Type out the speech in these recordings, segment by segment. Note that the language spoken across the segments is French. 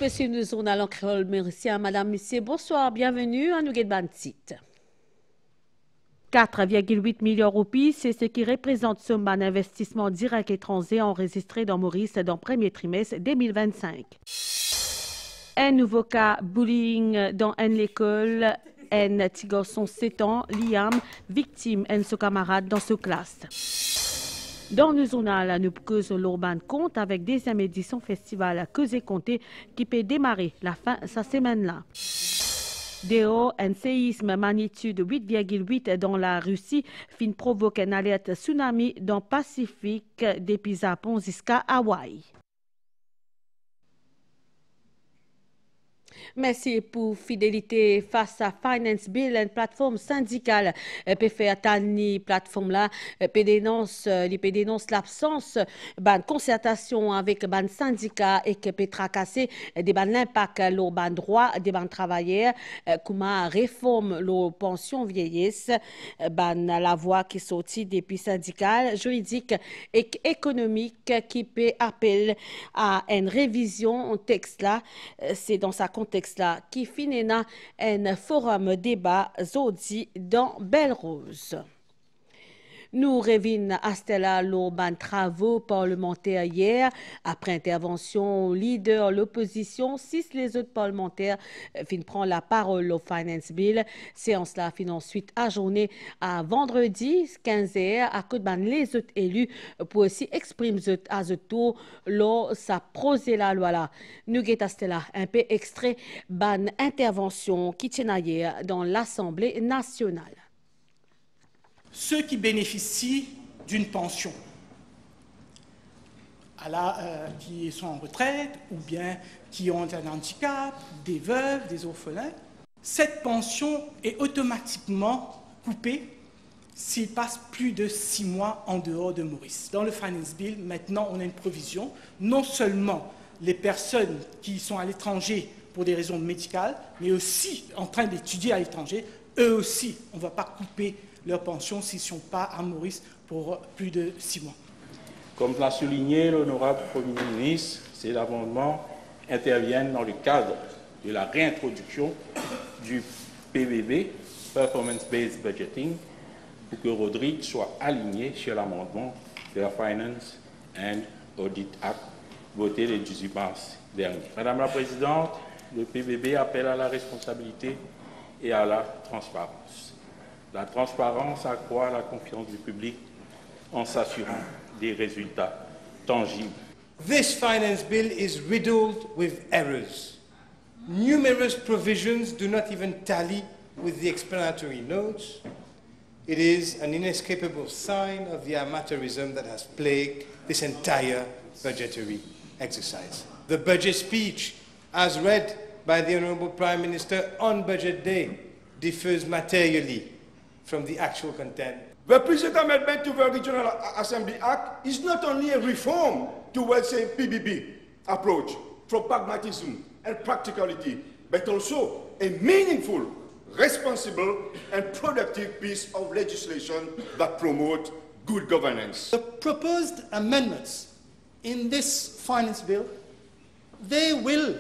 poursuivons le journal en créole. Merci à Madame, Monsieur. Bonsoir, bienvenue à Nougat Bantit. 4,8 millions de roupies, c'est ce qui représente somme d'investissement direct étranger enregistré dans Maurice dans le premier trimestre 2025. Un nouveau cas bullying dans une école. Un petit garçon 7 ans, Liam, victime de son camarade dans sa classe. Dans le journal, nous causons l'Urban Compte avec deuxième édition festival Causer Comté qui peut démarrer la fin de cette semaine-là. Dehors, un séisme magnitude 8,8 dans la Russie fin provoque une alerte tsunami dans le Pacifique depuis Japon jusqu'à Hawaï. Merci pour fidélité face à Finance Bill, une plateforme syndicale peut faire tani plateforme là peut dénonce l'absence de concertation avec ban syndicat et que peut tracasser des ban l'impact le ban droit des ban travailleurs comment réforme le pension vieillesse ban la voix qui sortit depuis syndical juridique et économique qui peut appeler à une révision texte là c'est dans sa contexte là qui finira un forum débat zodi dans Belle Rose. Nous revenons à Stella l'urban travaux parlementaires hier. Après intervention leader l'opposition, 6 les autres parlementaires fin prend la parole au Finance Bill. Séance là fin ensuite ajournée à vendredi 15h à côté de les autres élus pour aussi exprimer à ce tour lors sa prosé la loi là. Nous guettons Stella un peu extrait ban intervention qui tient hier dans l'Assemblée nationale. Ceux qui bénéficient d'une pension, qui sont en retraite ou bien qui ont un handicap, des veuves, des orphelins, cette pension est automatiquement coupée s'ils passent plus de 6 mois en dehors de Maurice. Dans le Finance Bill, maintenant, on a une provision. Non seulement les personnes qui sont à l'étranger pour des raisons médicales, mais aussi en train d'étudier à l'étranger, eux aussi, on ne va pas couper leur pension s'ils ne sont pas à Maurice pour plus de 6 mois. Comme l'a souligné l'honorable Premier ministre, ces amendements interviennent dans le cadre de la réintroduction du PBB, Performance Based Budgeting, pour que Rodrigue soit aligné sur l'amendement de la Finance and Audit Act voté le 18 mars dernier. Madame la Présidente, le PBB appelle à la responsabilité et à la transparence. La transparence accroît la confiance du public en s'assurant des résultats tangibles. This finance bill is riddled with errors. Numerous provisions do not even tally with the explanatory notes. It is an inescapable sign of the amateurism that has plagued this entire budgetary exercise. The budget speech, as read by the Honourable Prime Minister on Budget Day, differs materially from the actual content. The Present Amendment to the Regional Assembly Act is not only a reform towards a PBB approach from pragmatism and practicality, but also a meaningful, responsible and productive piece of legislation that promotes good governance. The proposed amendments in this finance bill, they will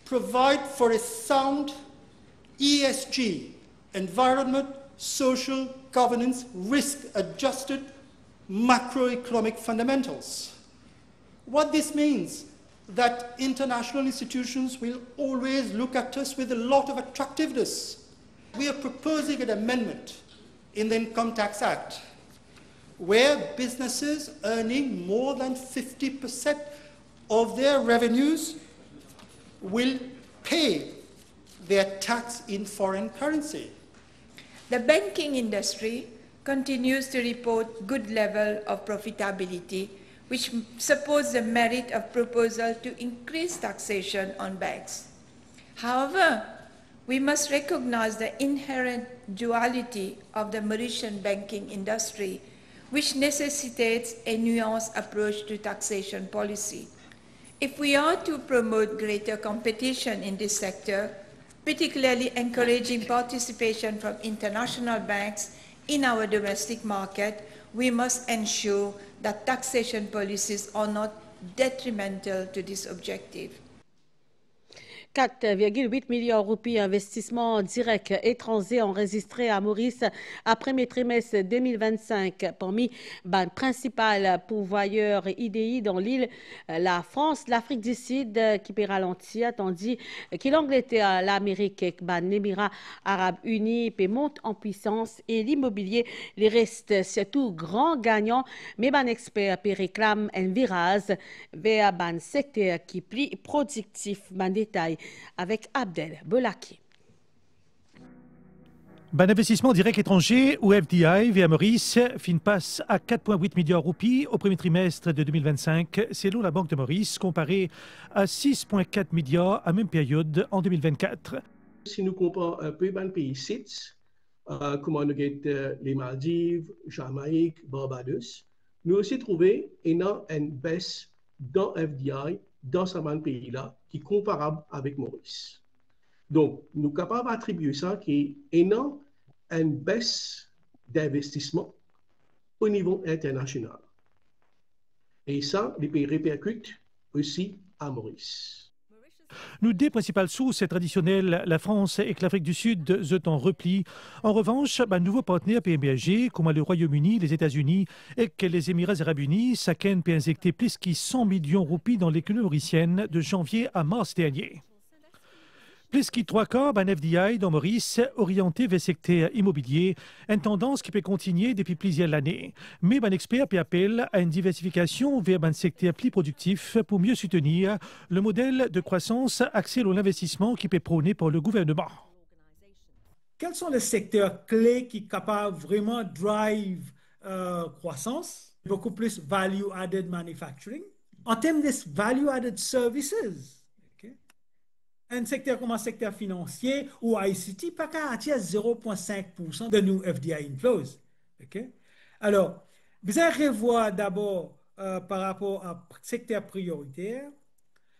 provide for a sound ESG, environment, social governance, risk-adjusted macroeconomic fundamentals. What this means that international institutions will always look at us with a lot of attractiveness. We are proposing an amendment in the Income Tax Act where businesses earning more than 50% of their revenues will pay their tax in foreign currency. The banking industry continues to report good level of profitability, which supports the merit of proposal to increase taxation on banks. However, we must recognize the inherent duality of the Mauritian banking industry, which necessitates a nuanced approach to taxation policy. If we are to promote greater competition in this sector, particularly encouraging participation from international banks in our domestic market, we must ensure that taxation policies are not detrimental to this objective. 4,8 milliards de roupies investissements directs étrangers enregistrés à Maurice à premier trimestre 2025. Parmi les principaux pourvoyeurs IDI dans l'île, la France, l'Afrique du Sud qui peut ralentir, tandis que l'Angleterre, l'Amérique et les Émirats arabes unis montent en puissance et l'immobilier les reste surtout grand gagnant. Mais les experts réclament un virage vers un secteur qui est plus productif. En détail avec Abdel Bolaki. Investissement direct étranger ou FDI via Maurice passe à 4,8 milliards de roupies au premier trimestre de 2025, selon la Banque de Maurice, comparé à 6,4 milliards à même période en 2024. Si nous comparons un peu les pays sites, comme on a les Maldives, Jamaïque, Barbados, nous aussi trouvé une baisse dans FDI dans ce pays-là qui est comparable avec Maurice. Donc, nous sommes capables d'attribuer ça qui est une baisse d'investissement au niveau international. Et ça, les pays répercutent aussi à Maurice. Nous, deux principales sources traditionnelles, la France et l'Afrique du Sud, sont en repli. En revanche, nouveaux partenaires PMBG, comme le Royaume-Uni, les États-Unis et les Émirats arabes unis, chacun peut injecter plus de 100 millions de roupies dans l'économie mauricienne de janvier à mars dernier. Plus que 3 quarts d'un FDI dans Maurice orienté vers le secteur immobilier, une tendance qui peut continuer depuis plusieurs années. Mais un expert appelle à une diversification vers un secteur plus productif pour mieux soutenir le modèle de croissance axé sur l'investissement qui peut prôner par le gouvernement. Quels sont les secteurs clés qui sont capables vraiment de drive croissance? Beaucoup plus value-added manufacturing. En termes de value-added services, un secteur comme un secteur financier ou ICT, pas qu'à attirer 0,5% de nos FDI inflows. Okay? Alors, vous allez revoir d'abord par rapport à secteur prioritaire,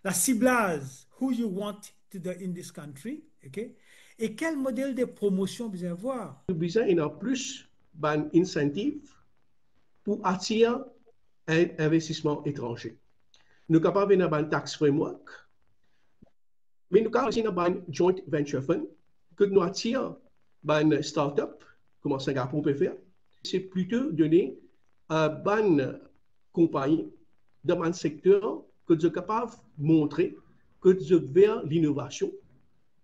la ciblage, who you want in this country, okay? Et quel modèle de promotion vous allez voir. Nous avons plus d'incentives pour attirer un investissement étranger. Nous sommes capables d'avoir un tax framework. Mais nous avons aussi un joint venture fund que nous attirons une start-up, comme Singapour peut faire. C'est plutôt donner à une compagnie dans un secteur que nous sommes capables de montrer que nous sommes vers l'innovation,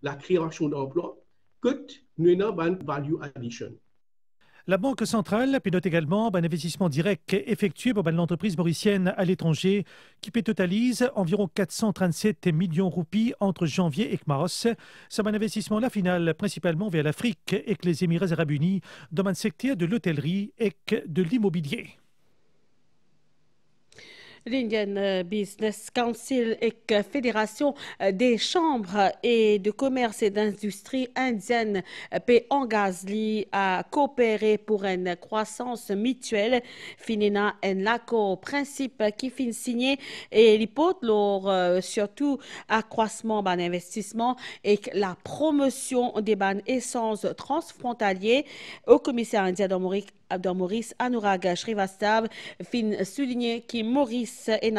la création d'emplois, que nous avons une value addition. La Banque centrale pilote également un investissement direct effectué par l'entreprise mauricienne à l'étranger qui totalise environ 437 millions de roupies entre janvier et mars. C'est un investissement-là final principalement vers l'Afrique et les Émirats arabes unis dans le secteur de l'hôtellerie et de l'immobilier. L'Indian Business Council et la Fédération des chambres et de commerce et d'industrie indiennes peut engager à coopérer pour une croissance mutuelle. Finina un accord principe qui finit signé et l'hypothèse surtout accroissement d'investissement et la promotion des essences transfrontaliers au commissaire indien dans Maurice, Anurag Srivastav fin souligné que Maurice est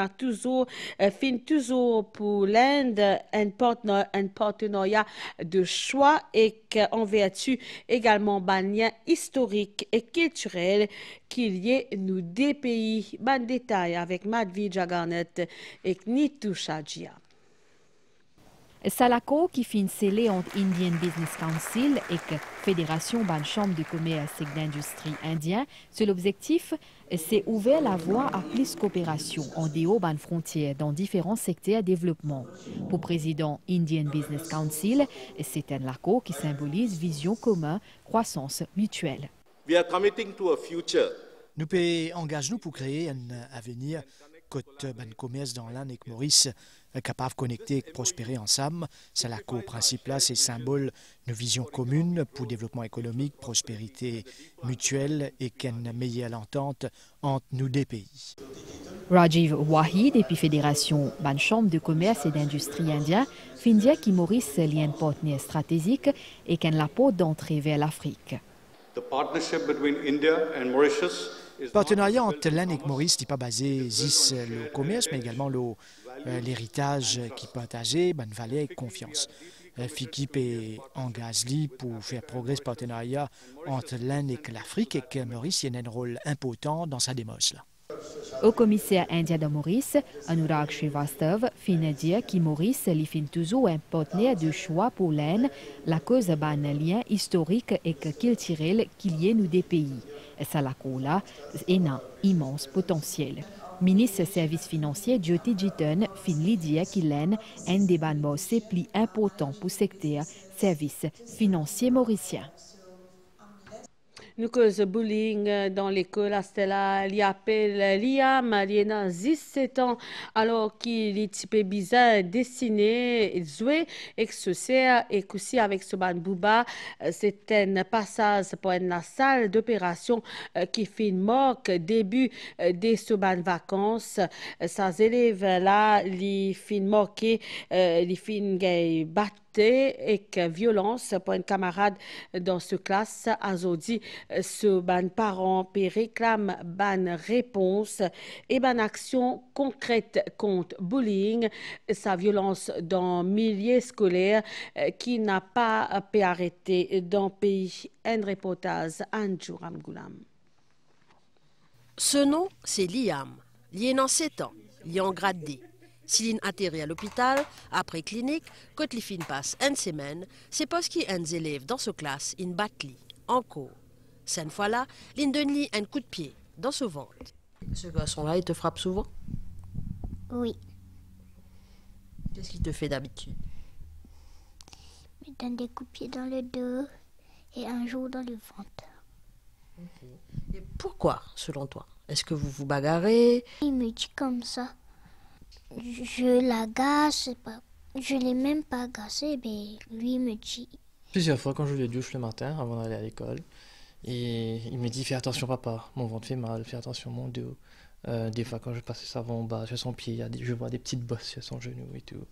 toujours pour l'Inde un partenariat de choix et qu'en vertu également d'un lien historique et culturel qu'il y ait nous des pays. Ban détail avec Madhvi Jagarnet et Nitu Shajia. Salako qui finit scellé entre Indian Business Council et Fédération ban Chambre de commerce et d'industrie indien, c'est l'objectif, c'est ouvrir la voie à plus de coopération en dehors ban frontières dans différents secteurs de développement. Pour président Indian Business Council, c'est un accord qui symbolise vision commune, croissance mutuelle. We are committing to a future. Nous pouvons engager pour créer un avenir côté ban commerce dans l'Inde et Maurice capable de connecter et de prospérer ensemble. C'est l'accord principal, c'est symbole de vision commune pour développement économique, prospérité mutuelle et qu'une meilleure entente entre nous deux pays. Rajiv Wahid et puis Fédération ban Chambre de commerce et d'industrie indien fin dire que Maurice est un partenaire stratégique et qu'un la porte d'entrée vers l'Afrique. The partnership between India and Mauritius is not Partenariat built entre l'Inde et on Maurice n'est pas basé juste le commerce, mais également l'héritage qui partagé, ben valait confiance. Fikip est engagé pour faire progrès ce partenariat entre l'Inde et l'Afrique et que Maurice a un rôle important dans sa démarche là. Au commissaire indien de Maurice, Anurag Srivastav fin dire que Maurice li fin toujours un partenaire de choix pour l'Inde, la cause d'un lien historique et culturel qu'il y ait nous des pays. Et ça la cola est un immense potentiel. Ministre services financiers Jyoti Jitan fin li dire que l'Inde est un des banques plus importants pour le secteur services financiers mauriciens. Nous cause bullying dans l'école à Stella, il appelle Liam, il a 17 ans, alors qu'il est type bizarre, dessiné, joué, et que ce sert, et aussi avec ce ban Bouba, c'est un passage pour une salle d'opération qui fait une moque début de ce ban vacances. Ces élèves là, ils fin moquer, ils fin battre et que violence pour une camarade dans ce classe a dit ce ban parents réclame ban réponse et ban action concrète contre bullying sa violence dans milieu scolaire qui n'a pas pu arrêter dans le pays. Un reportage Anjou Ramgoulam. Ce nom, c'est Liam. Il a 7 ans. Il est en grade D. S'il atterrit à l'hôpital, après clinique, quand il passe une semaine, c'est parce qu'il y a des élèves dans ce classe, ils battent en cours. Cette fois-là, il donne un coup de pied dans ce ventre. Ce garçon-là, il te frappe souvent? Oui. Qu'est-ce qu'il te fait d'habitude? Il me donne des coups de pied dans le dos et un jour dans le ventre. Okay. Et pourquoi, selon toi? Est-ce que vous vous bagarrez? Il me dit comme ça. Je l'agace, je l'ai même pas agacé, mais lui me dit. Plusieurs fois quand je le douche le matin avant d'aller à l'école, et il me dit fais attention papa, mon ventre fait mal, fais attention mon dos. Des fois quand je passe le savon en bas sur son pied, je vois des petites bosses sur son genou et tout.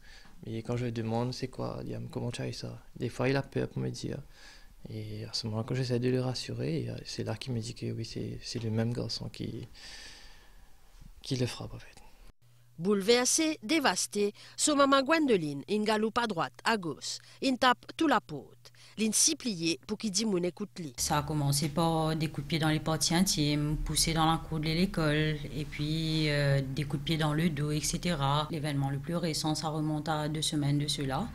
Mais quand je lui demande c'est quoi, Liam, comment tu as eu ça? Des fois il a peur pour me dire. Et à ce moment-là, quand j'essaie de le rassurer, c'est là qu'il me dit que oui, c'est le même garçon qui le frappe en fait. Bouleversé, dévasté, son maman Gwendoline, il galope à droite, à gauche, il tape tout la porte, il s'y plié pour qu'il dise mon écoute li. Ça a commencé par des coups de pied dans les parties intimes, poussés dans la cour de l'école, et puis des coups de pied dans le dos, etc. L'événement le plus récent, ça remonte à 2 semaines de cela.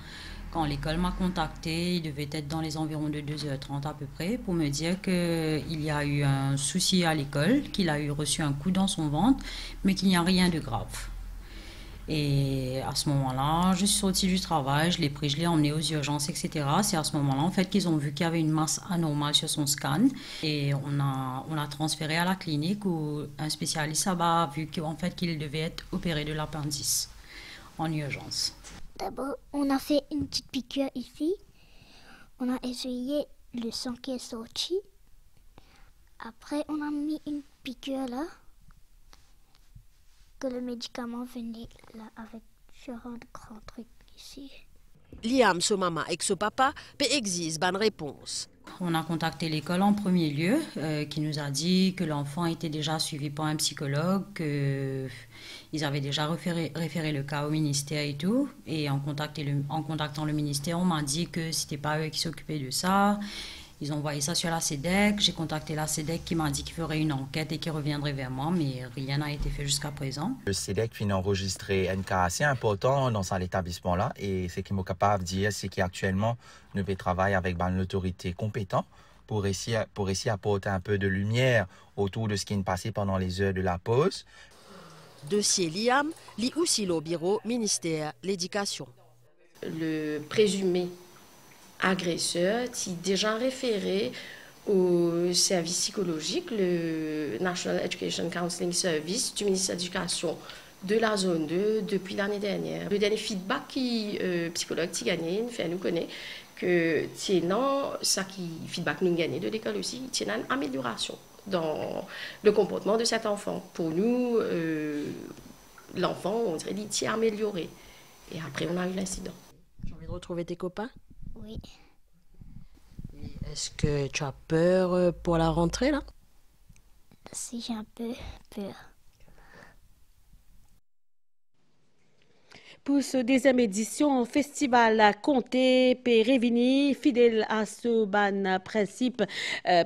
Quand l'école m'a contacté, il devait être dans les environs de 2h30 à peu près, pour me dire qu'il y a eu un souci à l'école, qu'il a reçu un coup dans son ventre, mais qu'il n'y a rien de grave. Et à ce moment-là, je suis sortie du travail, je l'ai pris, je l'ai emmené aux urgences, etc. C'est à ce moment-là, en fait, qu'ils ont vu qu'il y avait une masse anormale sur son scan. Et on a transféré à la clinique où un spécialiste là-bas a vu qu'en fait, qu'il devait être opéré de l'appendice en urgence. D'abord, on a fait une petite piqûre ici. On a essayé le sang qui est sorti. Après, on a mis une piqûre là. Que le médicament venait là avec sur un grand truc ici. Liam, son maman et son papa peut exiger bonne réponse. On a contacté l'école en premier lieu, qui nous a dit que l'enfant était déjà suivi par un psychologue, qu'ils avaient déjà référé le cas au ministère et tout. Et en contactant le ministère, on m'a dit que c'était pas eux qui s'occupaient de ça. Ils ont envoyé ça sur la CEDEC. J'ai contacté la CEDEC qui m'a dit qu'il ferait une enquête et qu'il reviendrait vers moi, mais rien n'a été fait jusqu'à présent. Le CEDEC vient d'enregistrer un cas assez important dans cet établissement-là et ce qu'il est capable de dire, c'est qu'actuellement, nous travaillons avec l'autorité compétente pour réussir à apporter un peu de lumière autour de ce qui est passé pendant les heures de la pause. Dossier Liam lit aussi au bureau ministère de l'Éducation. Le présumé agresseur est déjà référé au service psychologique, le National Education Counseling Service du ministère de l'Éducation de la zone 2 depuis l'année dernière. Le dernier feedback qui psychologue qui gagné fait nous connaît que ça qui feedback nous gagné de l'école aussi, il y a une amélioration dans le comportement de cet enfant. Pour nous, l'enfant, on dirait qu'il est amélioré. Et après, on a eu l'incident. J'ai envie de retrouver tes copains? Oui. Est-ce que tu as peur pour la rentrée, là? si j'ai un peu peur. Pour ce deuxième édition, festival Comté peut revenir fidèle à ce ban principe,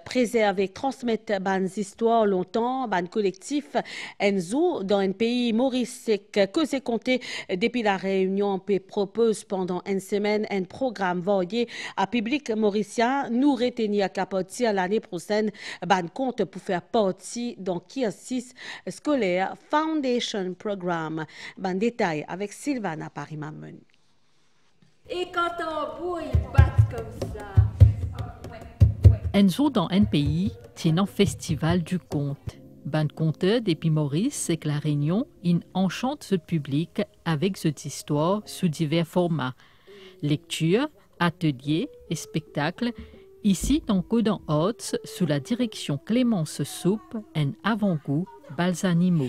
préserver, transmettre ban histoires longtemps, ban collectif, Enzo dans un pays Maurice que c'est Comté depuis la Réunion peut propose pendant une semaine un programme varié à public mauricien. Nous retenir qu'à partir l'année prochaine, ban compte pour faire partie dans Kiersis scolaire Foundation Programme. Ban détail avec Sylvain. À Paris Mamon. Et quand tambour ils battent comme ça. Enzo dans un pays tient un festival du conte. Ban conteur depuis Maurice et la Réunion, il enchante ce public avec cette histoire sous divers formats. Lecture, ateliers et spectacles. Ici, dans Codon Arts, sous la direction Clémence Soupe, un avant-goût Balsanimo.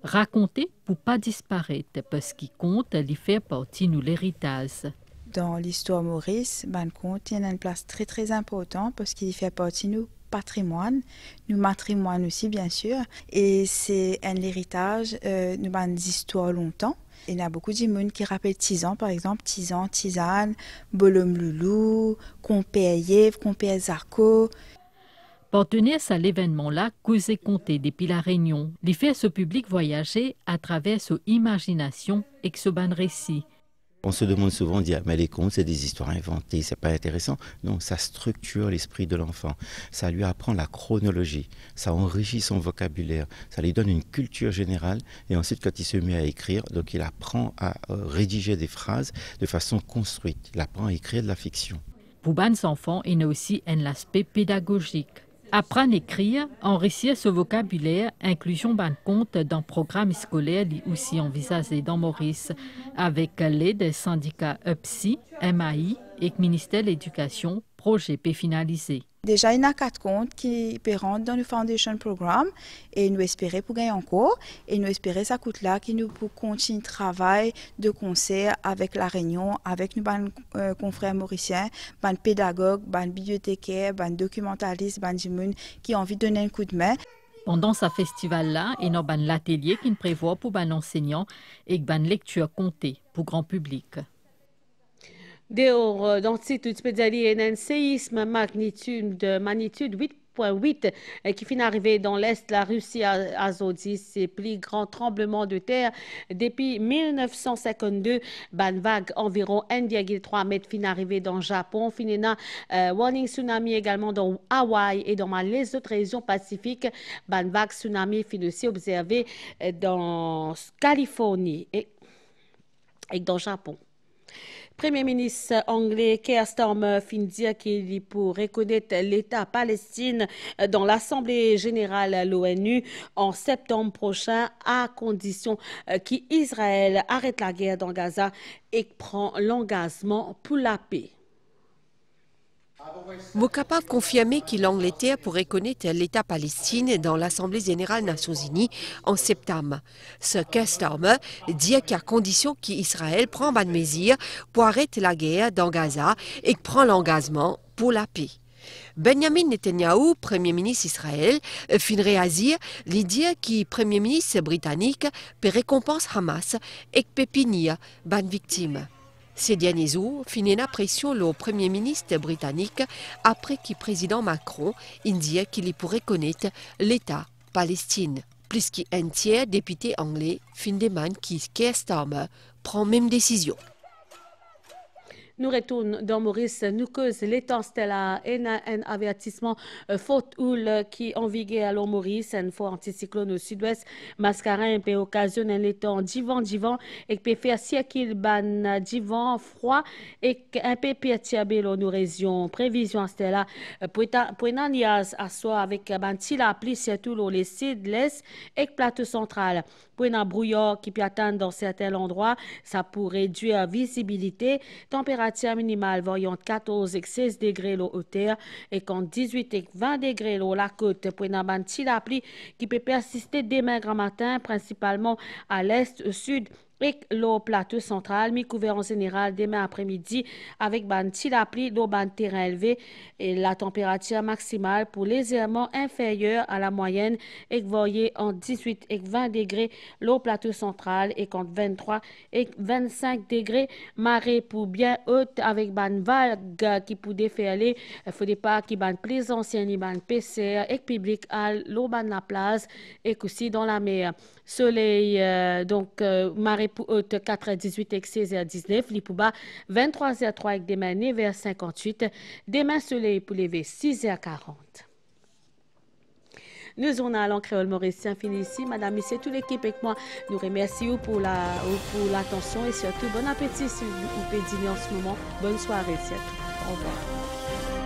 Raconter pour pas disparaître parce qu'il compte lui faire partie de l'héritage. Dans l'histoire Maurice, ban conte il y a une place très très importante parce qu'il fait partie de nous patrimoine, nous matrimoine aussi bien sûr, et c'est un héritage nous ban histoires longtemps. Il y a beaucoup de gens qui rappellent Tizan, par exemple, Tizan, Tisane, Bolom Loulou, Compère Yves, Compère Zarco. Partenaire à l'événement-là, Causé Comté depuis la Réunion, lui fait ce public voyager à travers son imagination et ce ban récit. On se demande souvent, on dit, mais les contes, c'est des histoires inventées, c'est pas intéressant. Non, ça structure l'esprit de l'enfant, ça lui apprend la chronologie, ça enrichit son vocabulaire, ça lui donne une culture générale, et ensuite, quand il se met à écrire, donc il apprend à rédiger des phrases de façon construite, il apprend à écrire de la fiction. Pour les enfants, il y a aussi un aspect pédagogique. Apprendre à écrire, enrichir ce vocabulaire, inclusion ban compte dans programme scolaire aussi envisagé dans Maurice, avec l'aide des syndicats UPSI, MAI et ministère de l'Éducation, projet peut finaliser. Déjà, il y a 4 comptes qui rentrent dans le Foundation Programme et nous espérons pour gagner encore. Et nous espérons ça coûte là qui nous pour continuer le travail de concert avec la Réunion, avec nos confrères mauriciens, nos pédagogues, nos bibliothécaires, nos documentalistes, nos gens qui ont envie de donner un coup de main. Pendant ce festival-là, il y a l'atelier qui prévoit pour les enseignants et une lecture comptée pour grand public. Dehors, dans le site, tu peux dire qu'il y a un séisme magnitude 8.8 qui finit d'arriver dans l'Est de la Russie à Azodi. C'est le plus grand tremblement de terre depuis 1952. Ban vague environ 1,3 mètres finit d'arriver dans le Japon. Finit warning tsunami également dans Hawaï et dans les autres régions pacifiques. Ban vague tsunami finit aussi observé dans Californie et dans le Japon. Premier ministre anglais Keir Starmer fin dire qu'il pour reconnaître l'État palestinien dans l'Assemblée générale de l'ONU en septembre prochain à condition qu'Israël arrête la guerre dans Gaza et prend l'engagement pour la paix. Je suis capable de confirmer que l'Angleterre pourrait reconnaître l'État palestinien dans l'Assemblée générale des Nations unies en septembre. Ce Keir Starmer dit qu'à condition qu'Israël prend bonne mesure pour arrêter la guerre dans Gaza et prend l'engagement pour la paix. Benjamin Netanyahu, Premier ministre d'Israël, fin réagir, lui dire que Premier ministre britannique peut récompenser Hamas et peut punir les victimes. Ces derniers jours, finit la pression le Premier ministre britannique après que le président Macron indique qu'il pourrait reconnaître l'État palestinien. Plus qu'un tiers des députés anglais fin demande que Keir Starmer prend même décision. Nous retournons dans Maurice, nous cause l'étang Stella et un avertissement faute houle qui en vigueur à l'eau Maurice, un fort anticyclone au sud-ouest, mascarin peut occasionner l'étang divan et peut faire circuler ban divan froid et un peu perturbé nos régions. Prévision Stella pour un niaz à soi avec ban tila pluie surtout les sud, l'est et plateau central. Pour un brouillard qui peut atteindre dans certains endroits, ça pourrait réduire la visibilité. Température minimale variant 14 et 16 degrés l'eau hauteur et quand 18 et 20 degrés l'eau la côte. Pour un ban la pluie qui peut persister demain grand matin, principalement à l'est, au sud et le plateau central, mi-couvert en général demain après-midi avec ban la pluie, l'eau ban terrain élevé et la température maximale pour légèrement inférieure à la moyenne et voyez en 18 et 20 degrés l'eau plateau central et entre 23 et 25 degrés marée pour bien haute avec ban vague qui peut déferler. Il faut pas qui ban plus ancien ni ban PCR et public à l'eau ban la plage et aussi dans la mer. Soleil marée pour haute 4h18 et 16h19, Lipouba 23h03 avec des mains vers 58, demain soleil pour lever 6h40. Nous on a l'en créole mauricien fini ici. Madame, Monsieur, toute l'équipe avec moi, nous remercions pour l'attention et surtout bon appétit si vous pouvez dîner en ce moment. Bonne soirée, c'est tout. Au revoir.